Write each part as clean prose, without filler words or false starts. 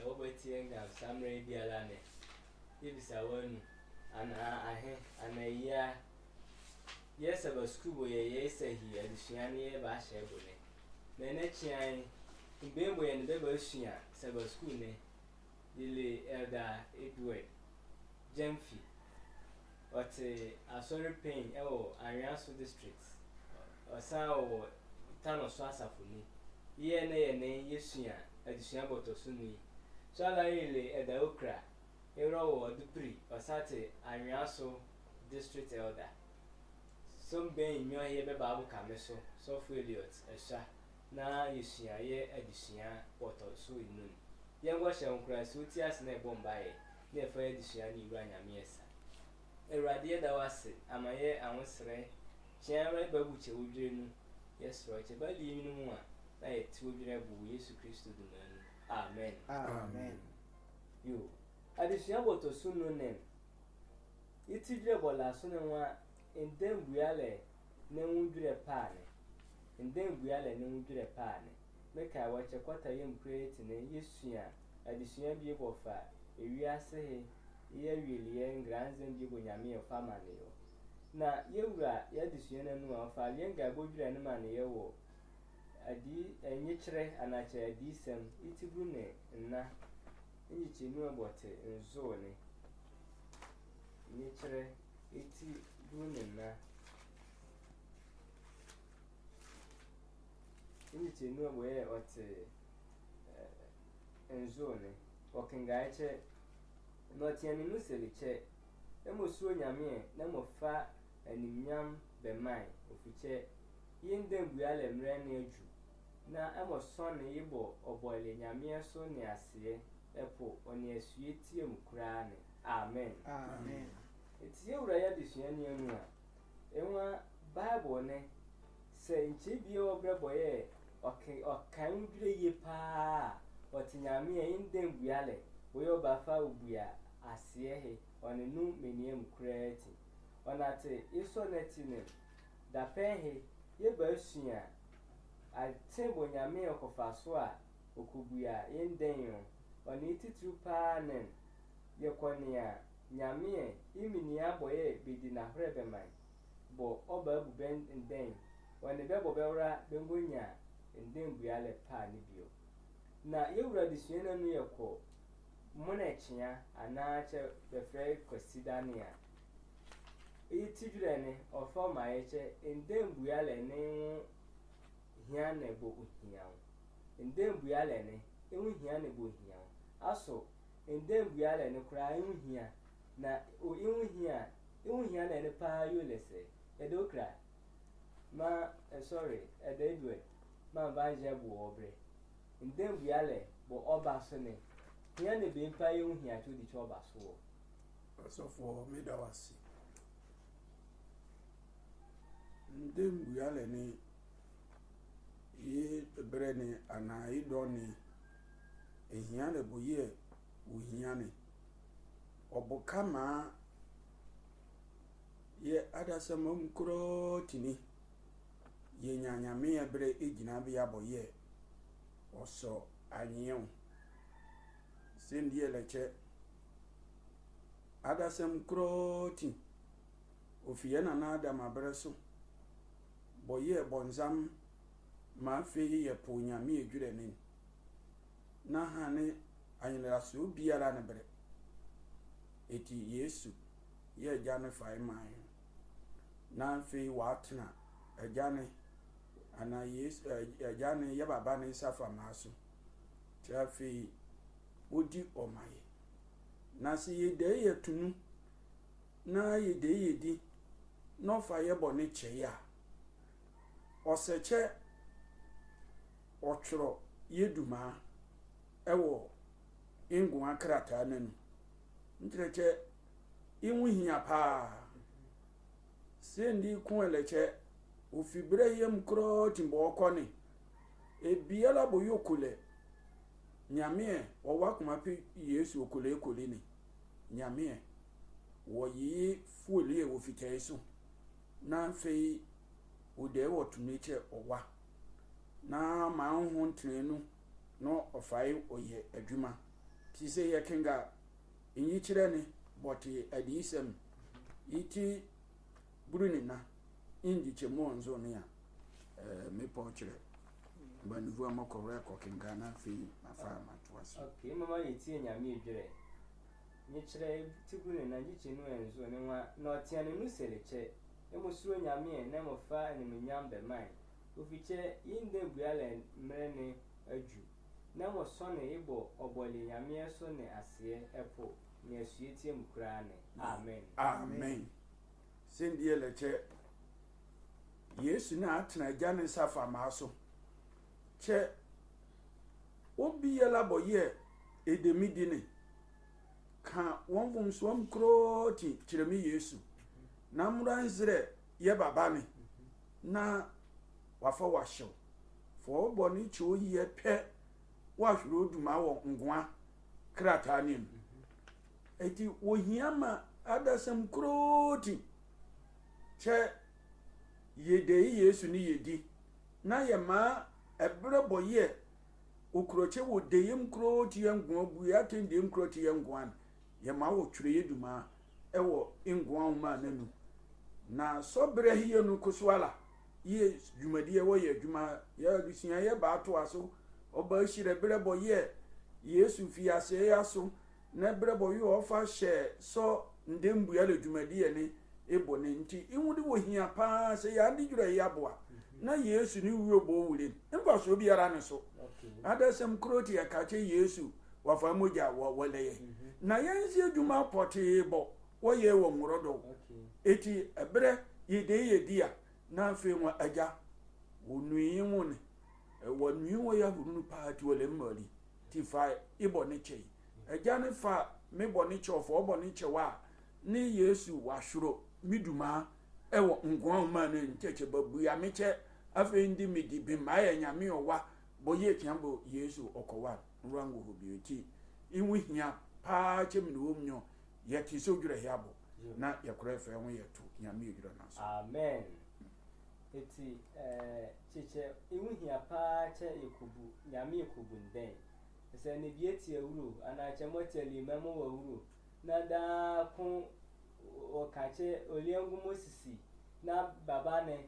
Obotienga Samre Bialane. If I won and a year. Yes, about school, yes, he Adesua Bashebone. The next year, in Bembo and Bebershia, Sabbath school, Lily Elder Edward Gemfi. But a sorry pain, Ariaso districts. Or Sao Tano Swasa for me. Ye nay, Yesia, Adesua Botosuni. So I really at the Okra, Ero or Dupri, or Sate, Ariaso district elder. Some being your here Babu Cameso, so Filiot, a sha. Na Yesia, ye Adesua, what also in noon. Young wash and cry, Sutias ne Bombay, near for Adesua, you ran a mesa. A radia that was it, am I here? I was say, Chiara Babucha would dream. Yes, Roger, but you know one. I 2 years Jesus Christ to the man. Amen. Amen. You Adesua what also no name. It's a dribble as soon as in them we are no would a pan. In them we are no would a pan. Make I watch a quarter young creating a Yesia. Adesua be able for a year say, ye really young grands and give when you of family. Now, you were Adesua no of our younger good and man, you Adi and Yitre and I say decent, it's a brune, and now you know about it in zone. Yitre, it's brune now. You know where what in zone, walking guy check, not any musely check. Emo so nyame na mo fa animyam be man ofiche yendem buale mre na aju na emo so na yibo obole nyame so ne ase epo oni asue tie mu kura ne amen Amen. etie wura ya Adesua ne anu a enwa bible ne se nche bi obrebo ye okan dure ye pa otinyame yendem buale we obafa obua ase he on a new medium creating. On at isonetine, the pen he, ye bersia. I think when ya me of Faswa, Okubia, in Daniel, on 82 panen, Yakonia, Yamie, Iminia boy, be dinner rebe mine. Bo oba bend and then, when the Bebo Bella, Bengunia, and then we are a panibio. Now you ready, Siena near call. Monachia, and nature the fair Cosidania. It's children or for my age, and then we are a name Hianebo Hian. And then we are a name, and we Hianebo Hian. Also, and then we are a crying here. Now, you here, you here and a pa you let's say, a do cry. Ma, sorry, a day do it. Ma, by Jabu Obre. And then we are a bo Obasone. Here the empire here to the job as well. So for me, that was then we are any ye brene and I don't a hiane boye, Uhiane or Bocama ye Adasam crotini ye nyanya me a bre ignabiabo ye or so I knew. Send ye lecture Adasam croti Ofiana nada ma breso Boye bonzam ma fe ye ponya mi ejurenen na hane anyela so biara na bre eti Yesu ye jane fai mai na fe watna ejane ana Yesu ejane ye baba ne safa maso chafi odi omaye na si ye de ye tunu na ye de ye di no fa ye bone che ya oseche otro yeduma ewo ingu akrata nanu ntreche inwu hia pa sendi kun eleche ofibre yem kro timbo okoni ebiala boyokole nyame owakuma pe Yesu okole ekole ni nyame wo yi fuole wo fiteso na fe ode wo tumeche owa na ma hu ntrenu no ofai oye adwuma ti se ye kenga inyi kire ne boti adisem iti buruni na indi chemo nzo ne ya me po kire ba nuvu amakore ko kenga na fi afa matwaso. Okay, mama yiti nyame edwere ni kire ti buruni na ji chenu enzo ne wa na otiane nu seleche emusuro nyame na mofa ni munyambe man ofiche inde buale mrene aju na mo sone ibo obole nyame so ne ase epo ni asuetie mukra ne. Amen. Amen. Sindie leche Yesu na atena jane safa maso che obi yela boye edemidine ka wonvum swam kroti kiremi Yesu na muranzire ye babane na wafa washo fo boni cho ye pe wahwuro duma wo ngwa krata nim eti wohiama adasem kroti che yede Yesu ni yedi na ye ma ebre boye okroche wo deyem kroti yengwa bu ya tendem kroti yengwa ye ma wo twire yeduma ewo ngwa ma nanu na sobre hiye no kuswala ye jumadi wo ye juma ya bisia ye ba to aso oba shire bre boye Yesu fi ase yaso na bre boye ofa she so ndembu ya le jumadi ye ni ebo ne nti inwudi wo hia pa se ya ndi jura ya boa na Yesu ni wi obo wure mfa so biara ne so adasem kroti ya ka che Yesu wafa moja wole ye na yenzi adwuma pote bo wo ye wo nwrodo eti ebre yede yedia na afi nwa aja wonuyi nwone wonuyi wo ya hunu paati wole mmali ti fa ibo ne chei aja ne fa me bo ne chofo obo ne chewa ni Yesu wahwuro miduma ewo ngwan ma ne ncheche babu ya meche afi ndi midi bi ma ya nyame owa boye tiambo Yesu okowa nrango hobioti inwi hia pa chemni womnyo yati so dwure hiabo na yakura fe ho yeto nyame yedwure na so. Amen. Eti chiche inwi hia pa che ekubu nyame ekubu nden se ne bieti ewuro ana chemoteli memo wuro na da kun o kache oliengu mosisi na baba ne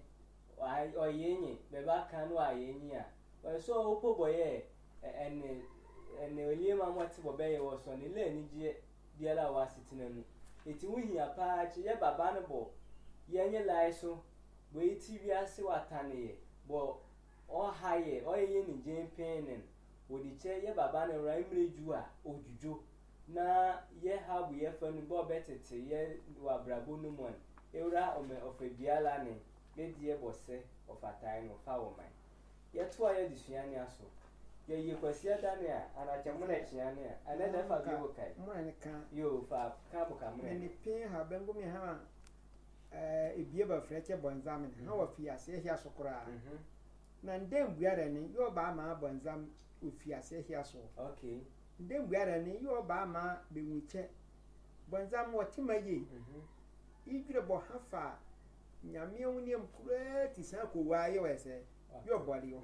oyenye beba kanu ayenye a so opo boye ene oliema moti bobe wo so ne le ni je biala wa sitinanu eti wuhi apa che ye baba ne bo yenye lai so bo iti biase watane bo o haye o ye ni je penen wodi che ye baba ne ra imreju a ojujo na ye habu ye fanu bo betete ye wa brabo no mon ewra ofe biala ne ye die bose ofatai no fa wo man ye to aye disuani aso ye kwasia dane a anachemuna chiane a anada fa biwo kai mwana ka yo fa ka buka mwana ni pin ha bengo mi ha ebie ba frete bonzam ha wa fiase hia sokora na ndem buara ni yo ba ma bonzam ofiase hia so. Okay. Ndem buara ni yo ba ma be nwuche bonzam wotimaye igre bo hafa nyame woni empure ti sa ko waye wese yo boli yo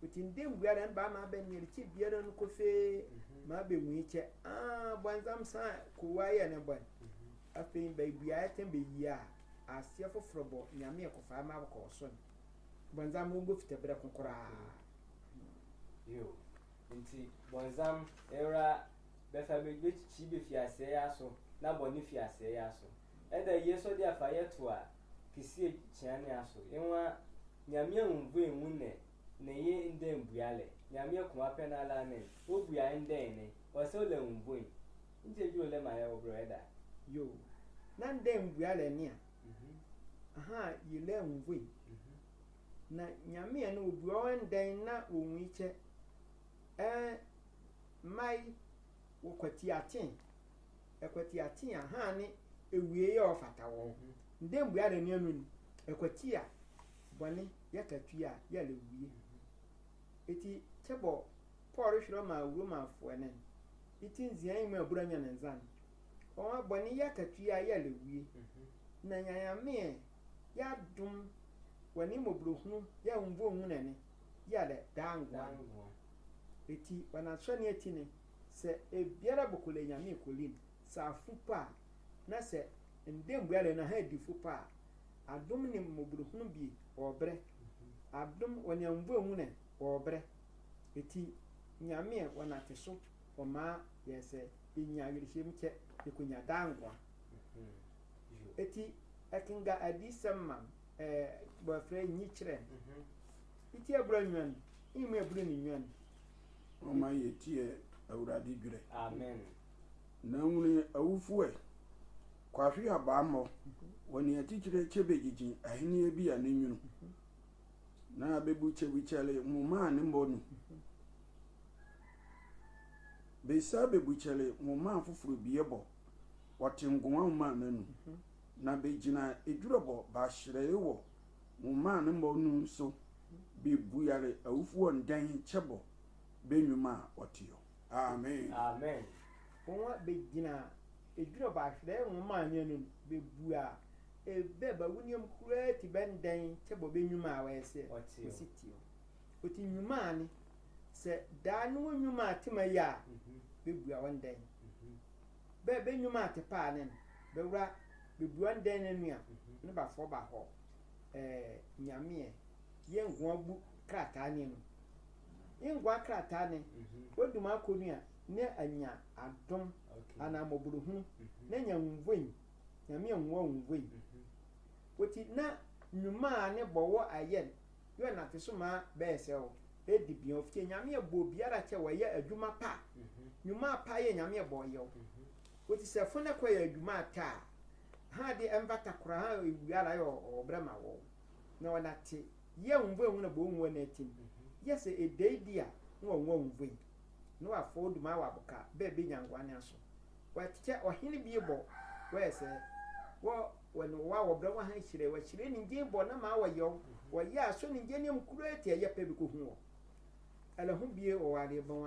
utinde ngwara ba ma be ni ri biara no kofe ma be nwuche bonzam sa ko waye ne bon afin be bia tem be yia asia fofrobo nyame ko fa ma ko so bonzam wo fita bere kokora yo nti bonzam era be fa be chi be fiase ya so na boni fiase ya so eda yeso dia fa yeto a kisi chiane aso enwa nyame unvu enwune ne ye ndem buale nyame ko apena la ne obua ndem ne wose ole unvu nje ole ma ya obro eda yo na ndem buale ni a aha yele unvu na nyame ne obua ndem na onwiche mai wokwati atin ekwati atin aha ni ewie ya ofata wo ndem buale ni anu ekwati a boni yakatua ya lewie eti chebo Paul hwero ma Roma fo enen iti nzian mu aburanya ne nzan o boni yakatua ya lewie na nyanyame ya dum wani mobrohunu ya umvo hu nene ya le dangwa eti bana so ne eti ne se ebiara bokole nyame kolim sa fupa na se ndem buare na ha di fupa adom ne moburuhunu bi obre adom wonyambu hu ne obre eti nyame wonate so oma yese inyagirihim che ikunya dangwa eti akinga adisama boyfriend nyichire iti abranwan ime abru ni nwan o ma yetie awurade dwure amen na nwuni awufue kwahwe abamo woni atichire chebegigi ahini bi ya nenwunu na bebu chebuchele muma ne mbonu besa bebuchele muma fufuru biebo watingwa muma nanu na begina edurabo ba hyerewo muma ne mbonu so bebu yare awufu ndan chebo benwuma otio amen amen won begina edurabo ahwere muma nanu bebu a ebe ba wuniam kurati bendan chebo benwuma awese otio oti nwuma ni se da no nwuma atima ya bebu a wandan be nwuma atepa ne be wura bebu wandan nanu a ne ba fo ba ho nyame ye ngwa bu krata ne no ngwa krata ne oduma akonu a ne anya adom ana moburuhu ne nya nwoi nyame nwa nwoi woti na nwuma ne bowo ayen yo na te so ma be se o edi bion fie nyame bo biara che wo ye adwuma pa nwuma pa ye nyame bo ye o woti se fone kwa ye adwuma ta ha de emvata kura ha biara yo obrama wo na wana te ye nwvo hu na bo nwo na tim yes edeidia nwo nwvo no afọ duma wa boka be nyangwa ne aso wa tiche ohene bi bo we se wo wano wa wobra wa han hire wa hire ni nge bo na ma wa yo wa ya so ni nge ne mkurati ya pe bi ko hu wo ala hu bie o wa le bon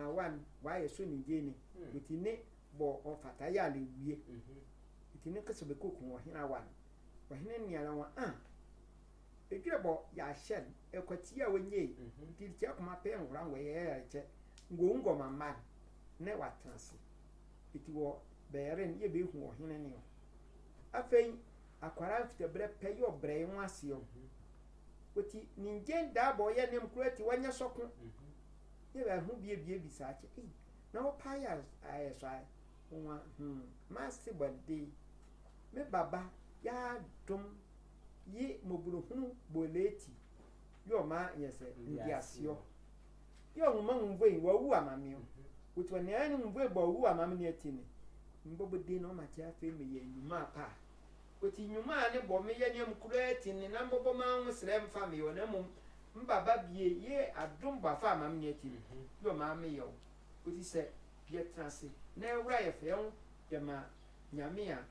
wa ya so ni nge ni bitine bo o fata ya le wie bitine ka so be ko hu wo hina wa hina ni ala wa edure bo ya shen ekwati ya wenye ti ti akoma pe nwura we ya che ngo mama ne wa transi iti wo beren ye be hu wo hina ni afei akwara fitebre pe yo bre nwase yo oti ninje da bo ye nem kurati wanya sokun ye ba hu bie bisa che na wo pa ya ayesai nwa masi body me baba ya dum yi moburuhunu boleti yo ma yese ndiasio yo muma mvoi wa wu amamio oti wani ani mvoi bo wu amamni atini mbobo de no ma cha fe me ye nyuma pa oti nyuma ne bo me ye nem kurati ni na mbobo ma hu srem fa me yo na mum mbaba bie ye adum ba fa amamni atini yo ma me yo oti se ye transi na ewra ye fe on ye ma nyame a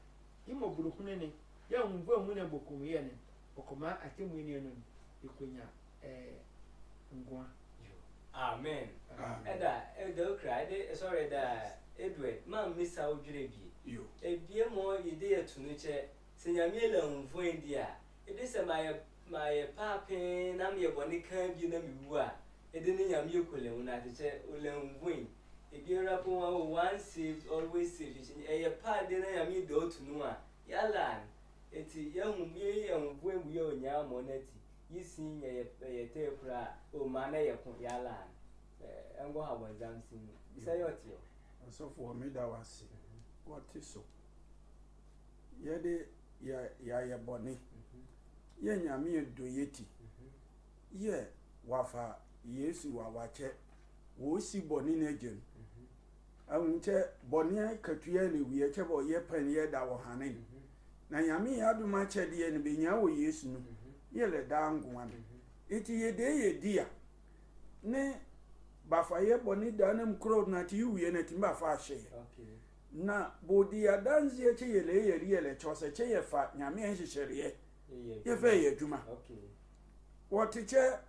imoburuhunu ne ya mvoi hu ne bokum ye ne okoma atemu ni no ikonya ngwa amen eda okra sorry da Edward man misa odwire bi yo ebie mo yede yatunu che senyame la mfo ndia ede se maye pape na me boni kan bi na mewu a ede ne nyame ekole una te che ole mfo ebie rapo one saved always saved eye pa de na nyame do tunu a yala eti yahum ye mfo emu ye onya mo nati yisin ye tepra o ma na ye ko yala engo ha wanzam sin isayoti so for me that was what is so yede ya boni ye nyame edoyeti ye wafa yesu wawache wo si boni na jen awunche boni katuye le wiye chebo ye pen ye da wo hanin na nyame ya duma chede ye ne benya wo yesu no ye le da ngwa no iti ye de ye dia ne bafa ye boni da na mkro na ti wiye na timba fa hye okay na bodi ya danzi ye che ye le chose che ye fa nyame enhyehyere ye fe ye duma okay wotiche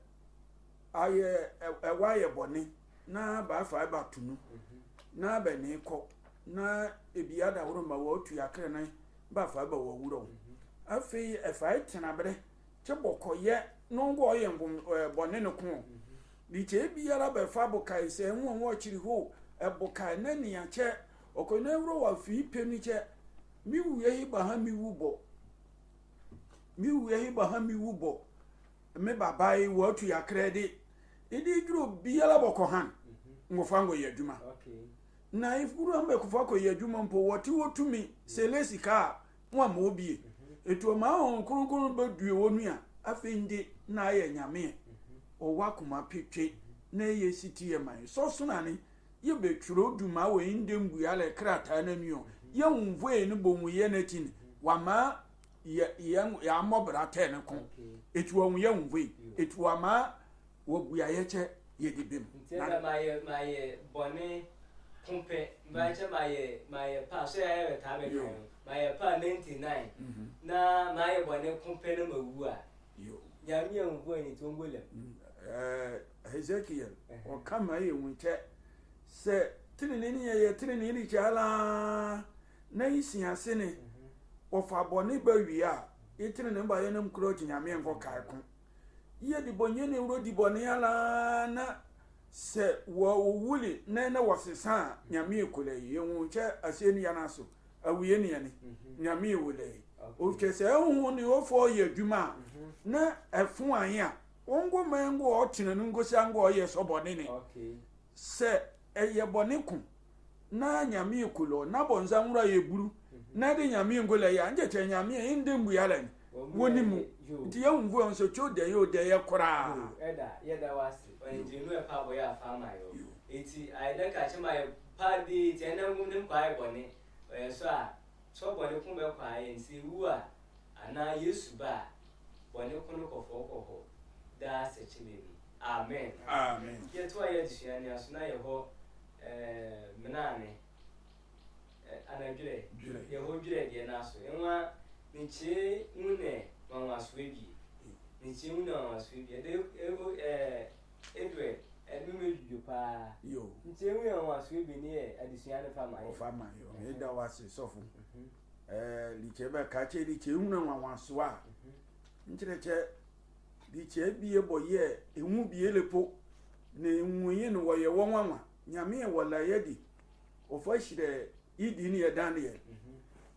aye ewa ye boni na ba fa ba tunu na be ne ko na ebia da woro ma wo tu yakre na ba fa ba wo wuro afi efa itena bre che bokoye no ngo ye boni ne ko di che biara be fa bo kai se nwo chiri ho eboka na ni ache okona wuro wa fi peni che mi wuye hi ba ha mi wubo me babai wo tu ya kredi idi duro biala boko han ngofango ya djuma na ifuru ambe kufako ya djuma mpo woti wotumi selesi ka nwa ma obi etu ma hon kurukuru be due wonu a afende na ya nyame o wakuma pitwe na ye siti ye man so sunani ye beturo duma we ndembu ya le krata na nuo ye nwue ne bomu ye na tin wa ma ya mobra ten ko etu on ye nwue etu ama wo buya ye che ye dibem na my bone kumpe mbache my pa so ya ta be kan my pa 99 na my bone kumpe na mawu a ya mi nwue ni to ngolem Ezekiel o kama ye nwunche se tinini ye tinini chala na isi asene o fa boni ba wi a itinini ba ye nam kro tinyame enko kai ko ye di bonye ne wro di boni ala na se wo wuli na wasesa nyame ekole ye nwunche aseni ya naso awiye ne ne nyame ewole o kese ehun ni o fo ye dwuma na efun an a ongo mengo otina ngosi ango oye so bonene se eye boniku na nyame ekulo na bonza nwura ye buru na de nyame ngole ya nje nyame inde mbu yala ni woni mu ti ye nvu on so chode ye ode ye kora eda ye da wasi onjinu e pa boya afama yo eti aida ka chema ye pa di ti na ngum kwa boni so a so boni ku be kwa ye nsi wu a ana yesu ba boni ku no kofo da se chibiri amen yeto ya dishani asuna yeho menane anadure yeho dure de naso enwa nchi une mama swebi nchi une mama swebi de edwe edume jupa yo nchi une mama swebi ni adishani fama yo eda wase sofu lichebe kache liche une mama swa nchireche di che biye boye enwu biye lepo na enwuye no woye wonwanwa nyame wala yedi ofashire idi ni Daniel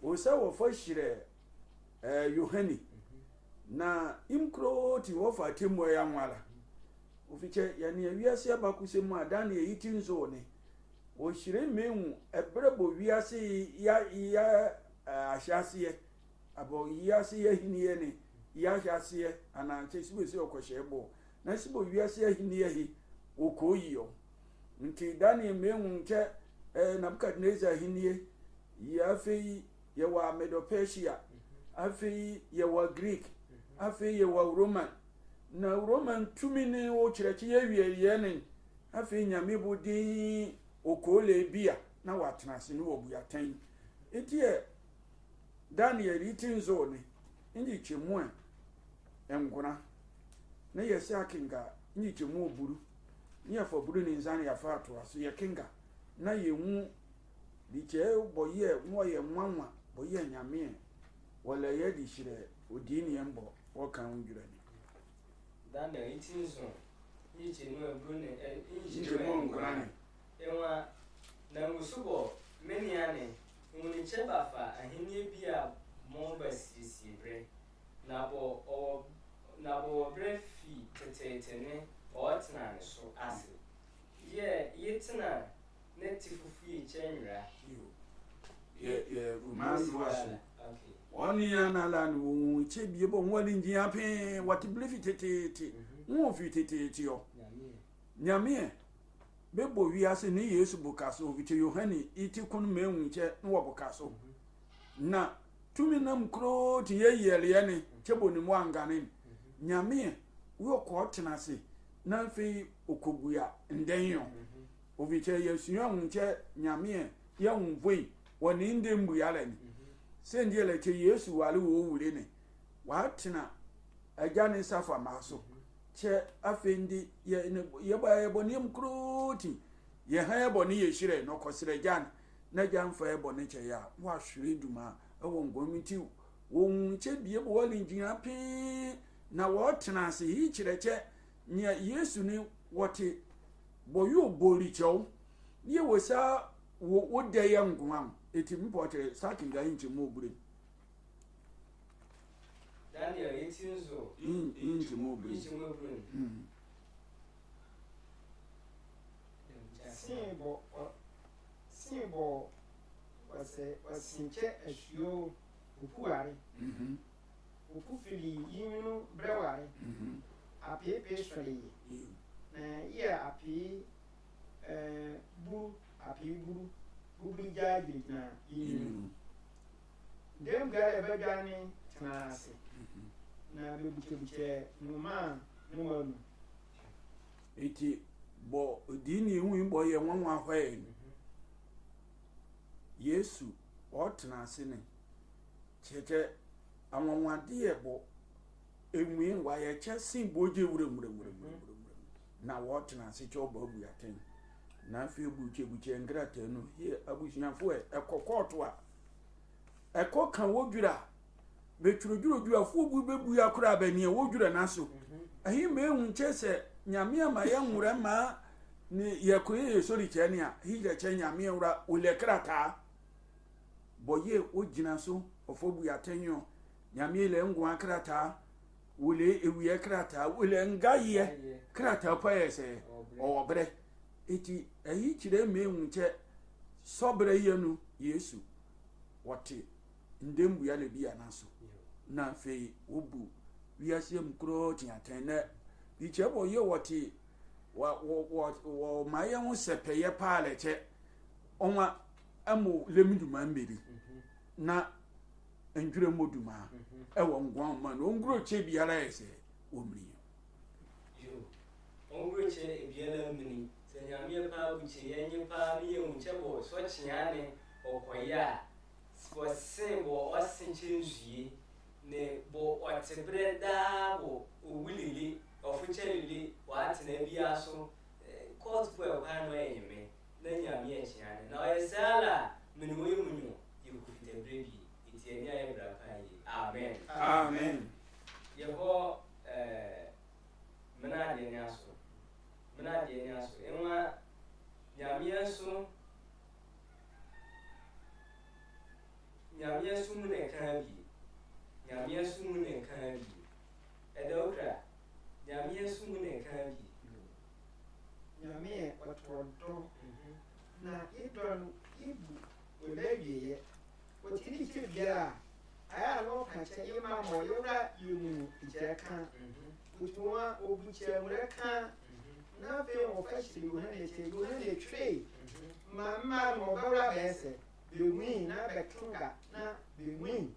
o sa ofashire Yohani na imkro ti wo fatimo ya nwala ofiche ya ni wiase abakuse mu Daniel yitinzo ne o shire menwu ebrebo wiase ya ahyase abo wiase ya hiniye ne ya hyase ana chesibe se okoshebo na sibo wiase ahini ahi okoyiyo nti Daniel menwu nke Nabukadnezar ahiniye ya fei ya wa Medo-Persia afei ya wa Greek afei ya wa Roman na Roman tumini o kirechi ya wiye ne afei nyame bodi okole bia na watnase ne obuatan etie Daniel itinzo ne ndi chemu enguna na yesi akinga ndi chemu oburu ni afọ buru ni nzani ya fa ato aso ye kinga na yewu diche boye mo ye nwanwa boye nyame wala ye di shire odini embo o kan unjure ni Daniel itinzo ni chemu oburu ni chemu nguna ni enwa na ngusubo meniane nguni chebafa ahini bia mo basisi bre na bo bre fi tetene o tena so ase yetina netifufu chenra ye romanzo aso oni anala nu chebie bo nwali njia pe watiblifi tetete nwo fi tetete yo nyame bebo wiase ne Yesu bukaso viche Yohani itikun menwuche nwo bukaso na tumi nam kro ti yeyele ne chebo ni mwangane nyame wo ko tenase na fi okobuya ndenyo oviche Yesu yanwuche nyame ya nwui woni ndembu yale ni sendele che Yesu wale wo wure ne wa tena ajane safa maso che afendi ye ba ye boni mkroti ye ha ye boni ye shire no kosire jan na jan fa ye boni che ya wa hwere duma ewo ngomiti wo nche bie bo wali njina pi na wo tena se hi kireche nya Yesu ni wote boyo boli chow Ye wosa wo de yang guam eti mpotre sakin ga inchi mo bure. Daniel 18 so. Inchi mo bure. Simbo wasinche asuo upuare. Upu fili yinu breware. Apepe swali. Na iya api buru jaji na yinu. Dem ga ebe gani tanase. Na bebuche numa numanu. Eti bo dini hu bo ye nwanwa hwae. Yesu otenase ne. Cheche anwanwade ye bo enwi wa ye chesin boje wure. Na wotenase che obabu yaten. Na afi buche ngrata no ye abusunyafo ekokoto a ekoka wodwura betwurodwuro afo bu bebu yakora abani wodwura naso ahi me hu chese nyame ama ye nwure ma ni yekoye sori chene a hije che nyame wura ulekrata boye ogina so ofo bu yatenyo nyame le ngwa akrata wule ewiye krata wule ngaye krata pa yese obre eti ayi kire me hu che sobre yenu Yesu wote ndembu ya lebi anaso na fe obu wiase mkro tiaten na biche bo ye wote wa maye hu sepeye paale che onwa amo lemiduma mberi na ndwure moduma ewo ngwan ma no ngro che biara ese omri yo ngro che biara mni senyamie pa buche yenye pa ni unche bo so chiane okoya simbo osinchenzui ne bo otebreda bo owilili ofuchelili watene biaso court for kwano yeme na nyame echiane na esala minimo yumunyo yukufite brebi itienya ebra kai amen yeho menade nyaso enwa nyame so nyame su mune kan bi edokra nyame su mune kan bi nyame otodo na idon ibu olebiye otiri chibia aya no kan che yima mo yura yumu icheka utuwa obuche mureka na fe o fashi yohane che yohane tree mama mo bara bese bewin na betunga na bewin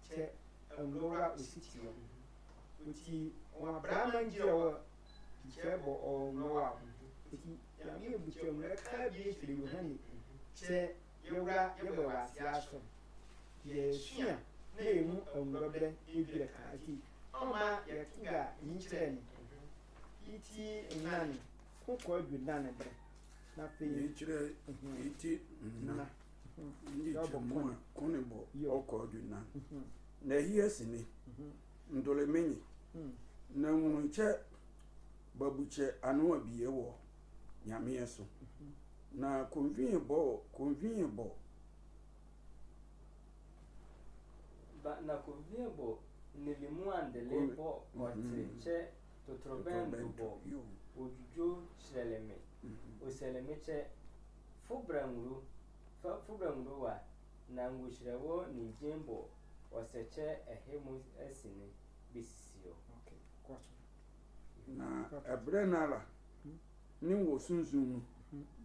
che ngora ositio uti o abraham njewo chebo o noa uti ya mi buche mureka bi fili yohane che yura yebo wasiaso yesuya na emu ngobele ebire kaati oma yakinga yinchireni iti nani kokọ ju nani bre na pe yinchire iti na ndi chomo kone bo okọ ju na na hiye sini ndole menyi na munche babuche anu abiye wo nyame yeso na convene bo na convene bo nilimu andele bo otiche totrobendo bo ojujo seleme o seleme che fubrangu wa na ngushrewo ni jembo oseche ehemu esini bisio okay kwacho na abrenala ni wo sunsun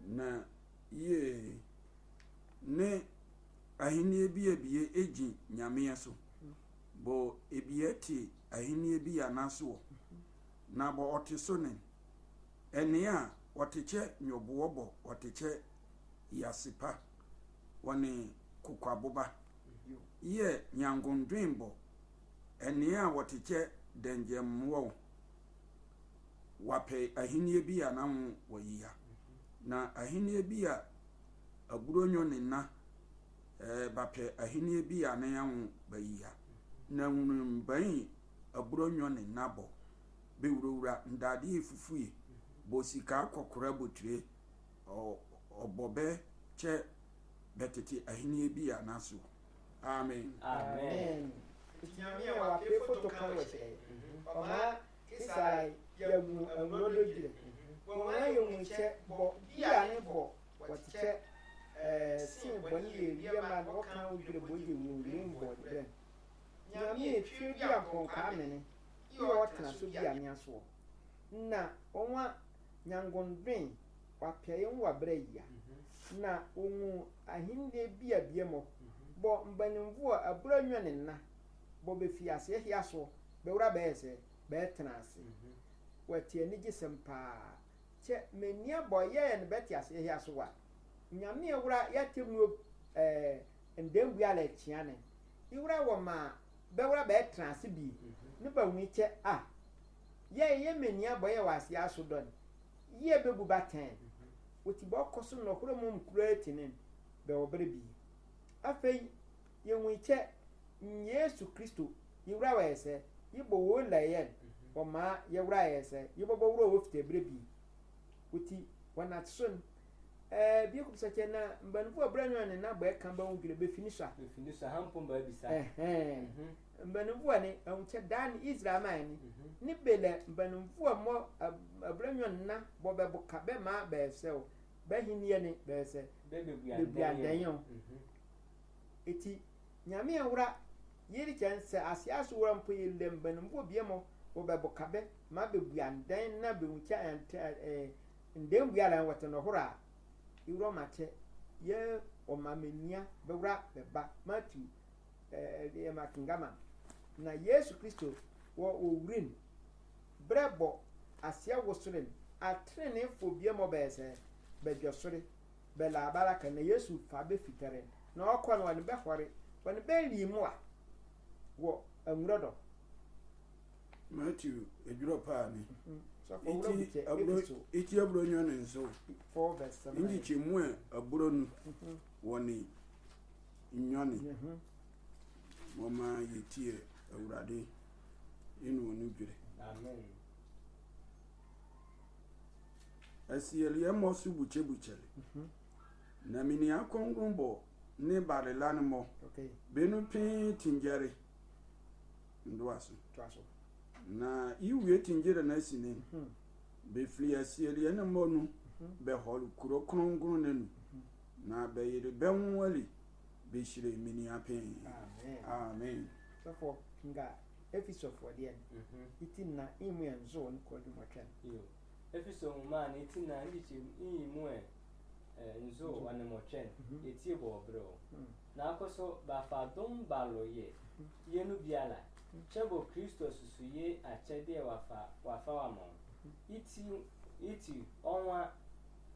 na ye ne ahini ebie eji nyame so bo ebieti ahini bi anaso na bo otiso ne ene a otiche nyobobo otiche yasipa woni kukwaboba ye nyangondwembo ene a otiche denjemwo wape ahini bi anamu wayiya na ahini bi a aburonyo ne na bape ahini bi anayanwu bayiya na nwumban aburonyo ne nabo bewurura ndade fufui bo sika kokora botire obobe che betete ahini bi anaso. Amen. Amen. Nyame wa pe photo kan we se oma Ɛsayie ya gu anrodo gire wo ma ye mu che bo bia ne bo wati che sin boni ye bia ma wo kan gire bo ye wu green board ben Nyame twe bia kon ka mene yo tena so bia nya so na onwa nyangondwen wa peye wa braya na onwu ahinde bia mo bo mbanimvu abranwa ne na bo be fiase hia so be wura be ese be tenase wati ani gisempa che menia boye ne beti ase hia so wa nyame wura yatemu ndembu ala chia ne iwura wo ma be wura be tenase bi ne ba wi che ye menia boye wa ase aso don ye bebu baten woti bo koso no kuro mum kurati ne be obre bi afei ye wi che Yesu Kristo iwura wa ese yibo wo layen o ma yewura ese yibo bo wura wo fite brebi uti wana tsun bi ku sache na mbanfu abranyo ne na ba kan ba wugire be finisha hampon ba bisa mbanfu ne anche dan Israel man ni bele mbanfu mo abranyo na bo be buka be ma ba ese o ba hiniye ne ba ese be biandanyo eti nyame awura yiri chance asiaso wura mpo yele mbanimbo biemo wo be bokabe ma be buandan na be wucha ndem buala wata no hora iwro mache ye o mamenia be wura be ba matu ye makingama na Yesu Kristo wo wurin brebo asia wosurin atrene fo biemo be ese be dwosore be la baraka na Yesu fa be fitere na okon won be hore won be limu a wo angrodo Matthew ejuro pa ni iti aburo nyon nso 4 verse 7 inji chemu aburo nu woni nyoni mama yetie awurade inu onu dwere. Amen. Ɛsayie mosu buchele na mini akongombo ne barelane mo benu pin tinjere ndwaso na iwe tinjere na sine be fli Ɛsayie na monu be hol kuro krongon nenu na be yire benwali be shire mini apin. Amen. So nga episode for the end itina imu enzo ni ko di motwen episode man itina ndichi imu nzo wane motwen etie bo bro na akoso ba fa dom baloye yenu biala chebo Christos suye achede wafa wa mo iti onwa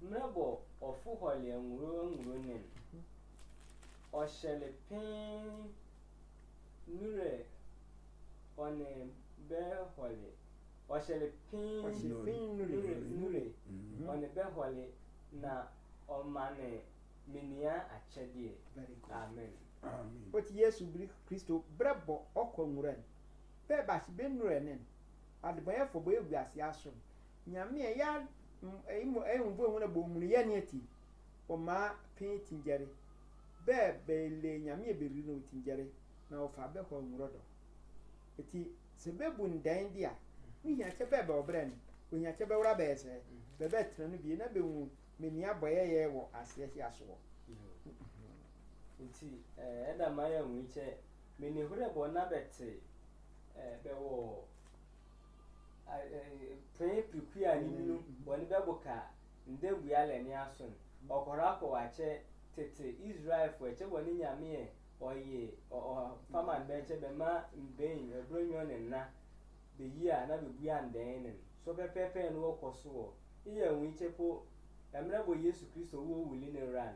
mrebo ofu hole nwuro nen oshele pin nure one be hole oshele pin nure one be hole na omane minia achede. Amen. But Yesu Kristo brebo okonwuren be ba si be nure nen adboye fo boye guase aso nyame ya ehunbo ehun na bo munu ye ne ati o ma pin tinjere be le nyame be ri no tinjere na ofa be ho nwurodo eti se be bu ndan dia ni hia che be obren o hia che be wura be ese be tra no bi na be hu meni aboye ye wo ase hia so eti eda maya nwiche meni hure bo na bete be wo prekuya ni minu woni be boka ndembu ya le ni aso okora ko wache tete Israel fo eche woni nyame oye fama benche be ma mben ebronyo ne na be yia na be bua ndan ne so pepepe no okoso iye nwiche po emre bo Yesu Kristo wo wuli ne ran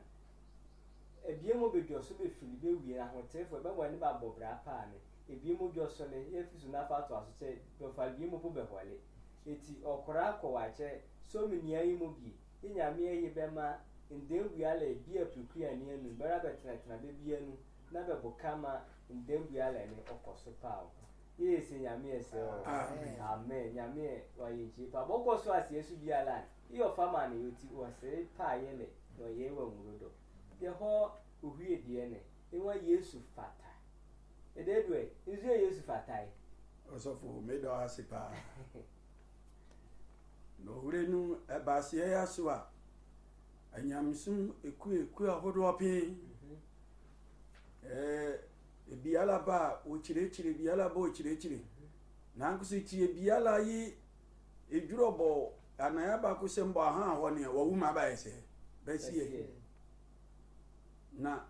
ebiemo be dwoso be fili be wie na hotefo be woni ba bobra pa ne ebiemo dwoso ne yefisu na fa to aso che be fa biemo po be hole eti okora ko wache so menia yimo bi inyame yi be ma ndembu ala bi apukua ni anu bara betra be bi anu na be bokama ndembu ala ni okoso pawo yes nyame ese o. Amen. Nyame wa yinchi pa bokoso ase Yesu bi ala iyo fama ni yoti o se pa yele no ye wa murudo de ho uhie die ne enwa Yesu fata ededwe izu Yesu fatai osofo me do asipa no hurenu ebase ya so a anyamsum eku ahodo opi ebiala ba o chirechire biala ba o chirechire na nkusi tie biala yi edwurobo anaya ba ko sembo aha ho ne wo wuma ba ese besie na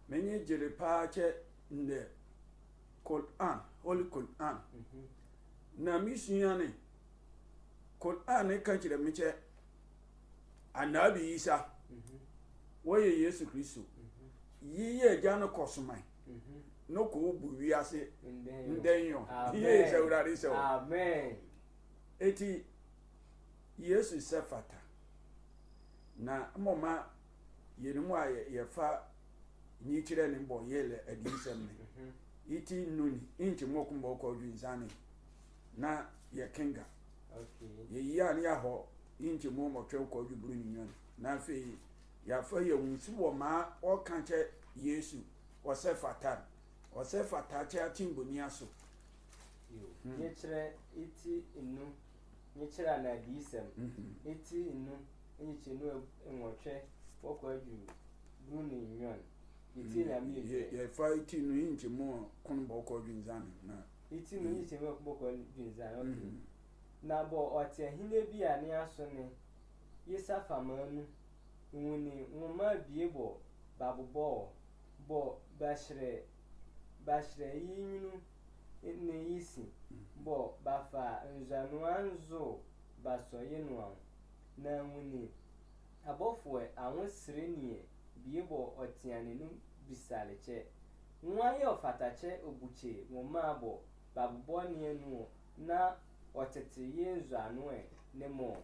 menye jere pa che nde Quran Holy Quran na misuane Quran ka kire meche anabi Isa woye Yesu Kristo yiye jano kosumai no ko bu wiase ndenyo yiye shawrari so amen eti Yesu sefata na moma yenimu ye fa ni kire ni bo yele adisem ne iti nuni inti mokumbo ko dwinzane na ye kinga ye ya ni aho inti mo mo twe ko dwuburu ni nyon na fe ya fa ye wunsi wo ma o kanche Yesu o sefata che atimboni aso ye kire iti inu ye kire na adisem iti inu enyi chenu enwotwe wo ko dwuburu ni nyon iti na mi ye fa iti nu inti mo kunbo ko dwinzane na iti nu inti mo ko dwinzane na bo ote hine bi ani aso ne yesa famanu nwuni nwoma biebo babubo bo bashre yinu ne yisi bo bafa nzanu anzo basoyenu na nwuni abofwe awon sirenie biebo otiane nu bisaleche nwaye ofatache obuche nwoma babubo ne enu na otete yenzu anwe nemo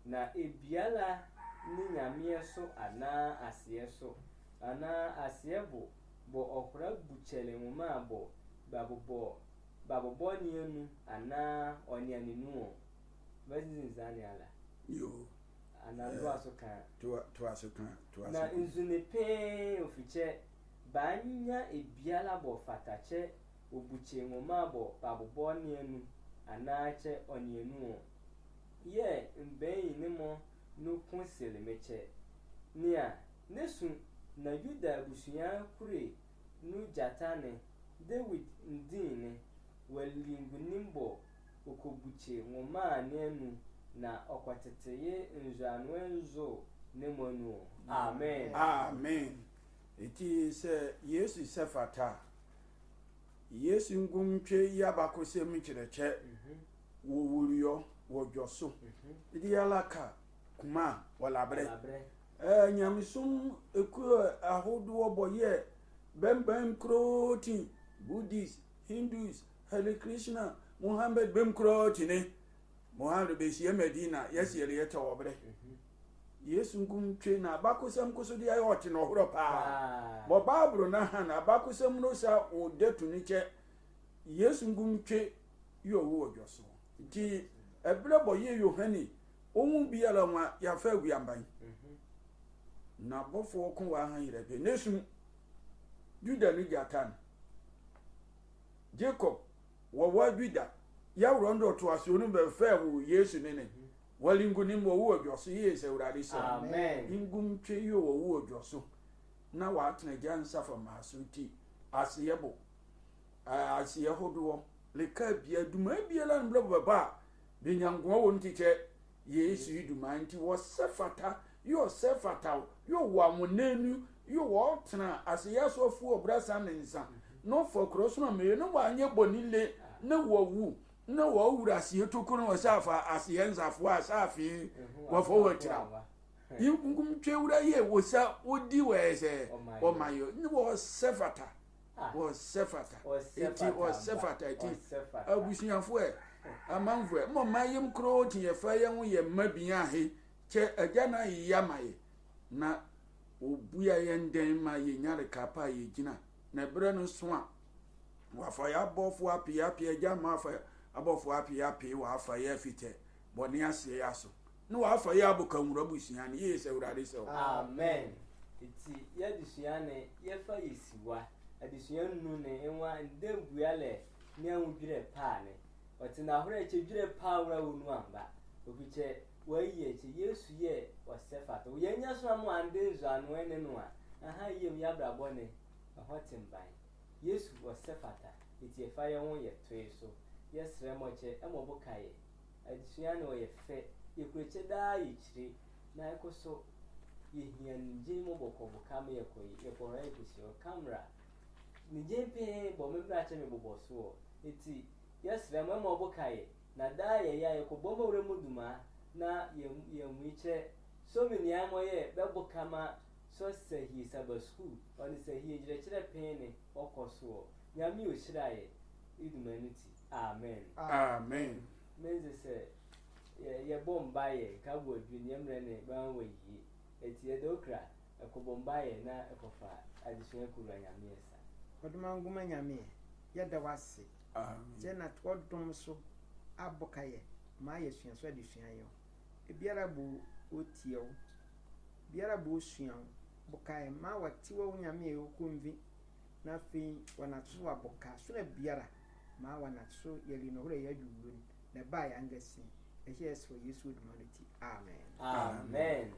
na ebiala ni nyame so ana asiye so ana asiye bo okra buchele muma babubo ni enu ana onyane nu bazin zani ala yo ana ndo asoka to asoka na nzune pe ofiche banya ebiala bo fatache obuche muma babubo ni enu anache onyenu ye mbeyi nemo no konsele meche nia nesu na Yuda busuya kure nu jatane David ndine walingu nimbo okobuche ngoma nenu na okwateteye njanwenzo nemonu amen eti se Yesu sefata Yesu ngumtwe yabakose mikireche wo wuriyo wo dwoso idi yalaka kuma walabre nyamsum eku ahodo oboye bembem kroti Buddhist Hindus Hare Krishna Muhammad bem kroti ne Muhammad be sie Medina yesiere yeta wobre Yesu ngumtwe na abakosem koso di ayoti no horo pa bo babro na ha na abakosem no sa o detu ni che Yesu ngumtwe yo wo dwoso ti ebrebo ye Yohani ohun biara nwa ya fa aguamban na bofo ko wa han yire be nesu Juda ni jatan Jacob wa Juda ya rondo to asonu be fa wo Yesu nene walingu ni mo wo dwoso ye se urade so amen ingum twe yo wo dwoso na wa atena jansa fa masuti asiyebo asiye hodo leka bia duma biala nblo baba binyango wo ntiche Yesu iduma nti wo sefata yo wa monenu yo wo tena asiye so fu obrasa nensa no for cross no me no wa anye bonile na wo wu na wo wura asiye tokoro wo safa asiye nzafo asafi wo fo wotira yingum twewura ye wo sa odi wese o mayo ni wo sefata eti abusianfo amanfo mo mayem kro ti ye fa ye ho ye mabia he che agya na yamaye na obuya ye nden ma ye nyare kapa ye gina na bre no so a wa fa ya bofo apia agya ma fa abofo apia wa fa ye fite boni ase ya so no afa ya aboka nwura busua ne ye se urade se amen iti ya disua ne ye fa yesiwa adesua nnu ne enwa ndembuale ne anwudwire pa ne otina hore chedwire pa wura wonu amba obiche waye che Yesu ye wasefato ye nya so amu ande nzo anu ene no a aha yem ya brabo ne ahotimban Yesu wasefata iti efa ye ho ye toe so yesre moche emobokaye adesua ne o ye fe ye kureche da yichire na ekoso yehia nje mo bokobo kam ye koyi ye ko right kusio camera nije pe bo me bra che me bobo so eti yesre mo emobokaye na da ye ya ye ko bomba wure muduma na ye muiche so many amoye bebo kama so sahi Sabbath school oni sahi ejire pene okoso nyame ohiraye idumanuti amen menze se ye bomba ye ka bo adwini emre ne ban wayi eti ye dokra ekobomba ye na ekofa adesua kura nyame esa oduma nguma nyame ye da wase je na todum so abokaye ma ye sua so adesua yo ebiara bu otiew biara bu osua bokaye ma watiwo nyame e okumvi na fi wanatso aboka so na biara ma wanatso yeli no hore ya dwuwun na ba ya ngasi ehye so Yesu dumaniti amen